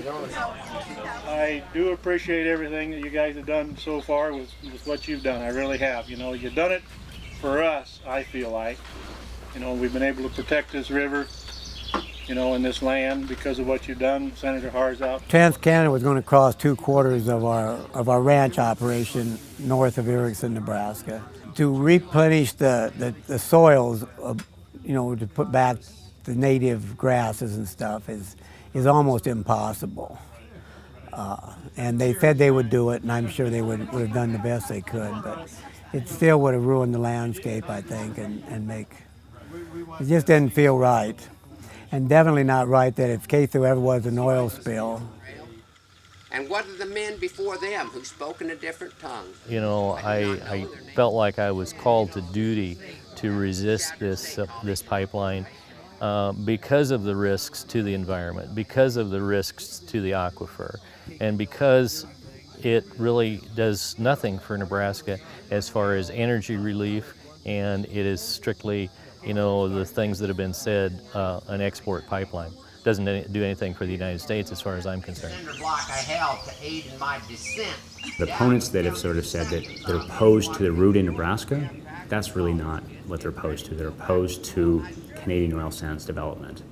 I do appreciate everything that you guys have done so far with what you've done. I really have. You know, you've done it for us, I feel like. You know, we've been able to protect this river, you know, in this land because of what you've done. Senator Haar's out. TransCanada was going to cross 2/4 of our ranch operation north of Erickson, Nebraska. To replenish the soils, you know, to put back the native grasses and stuff is almost impossible. And they said they would do it, and I'm sure they would have done the best they could, but it still would have ruined the landscape, I think, and it just didn't feel right. And definitely not right that if Keystone ever was an oil spill. And what of the men before them who spoke in a different tongue? You know, I felt like I was called to duty to resist this pipeline because of the risks to the environment, because of the risks to the aquifer, and because it really does nothing for Nebraska as far as energy relief, and it is strictly, you know, the things that have been said, an export pipeline. Doesn't do anything for the United States as far as I'm concerned. The opponents that have sort of said that they're opposed to the route in Nebraska, that's really not what they're opposed to. They're opposed to Canadian oil sands development.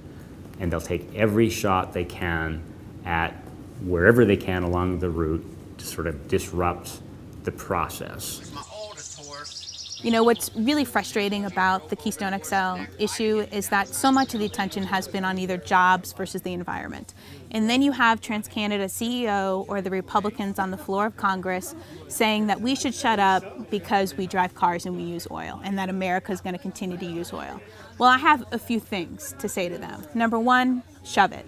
And they'll take every shot they can at wherever they can along the route to sort of disrupt the process. You know, what's really frustrating about the Keystone XL issue is that so much of the attention has been on either jobs versus the environment. And then you have TransCanada CEO or the Republicans on the floor of Congress saying that we should shut up because we drive cars and we use oil, and that America is going to continue to use oil. Well, I have a few things to say to them. Number one, shove it.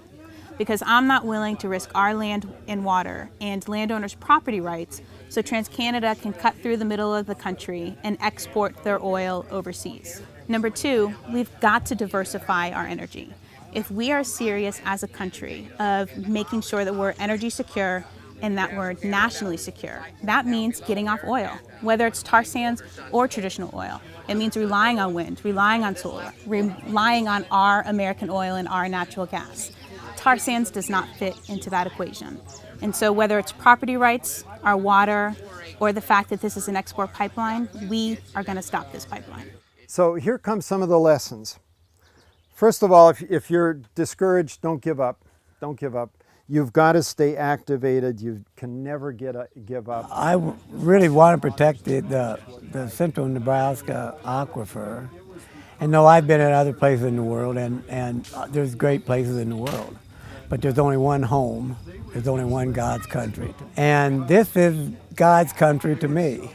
Because I'm not willing to risk our land and water and landowners' property rights so TransCanada can cut through the middle of the country and export their oil overseas. Number two, we've got to diversify our energy. If we are serious as a country of making sure that we're energy secure and that we're nationally secure, that means getting off oil, whether it's tar sands or traditional oil. It means relying on wind, relying on solar, relying on our American oil and our natural gas. Tar sands does not fit into that equation. And so whether it's property rights, our water, or the fact that this is an export pipeline, we are going to stop this pipeline. So here come some of the lessons. First of all, if you're discouraged, don't give up. Don't give up. You've got to stay activated. You can never give up. I really want to protect the central Nebraska aquifer. And no, I've been in other places in the world, and there's great places in the world. But there's only one home. There's only one God's country. And this is God's country to me.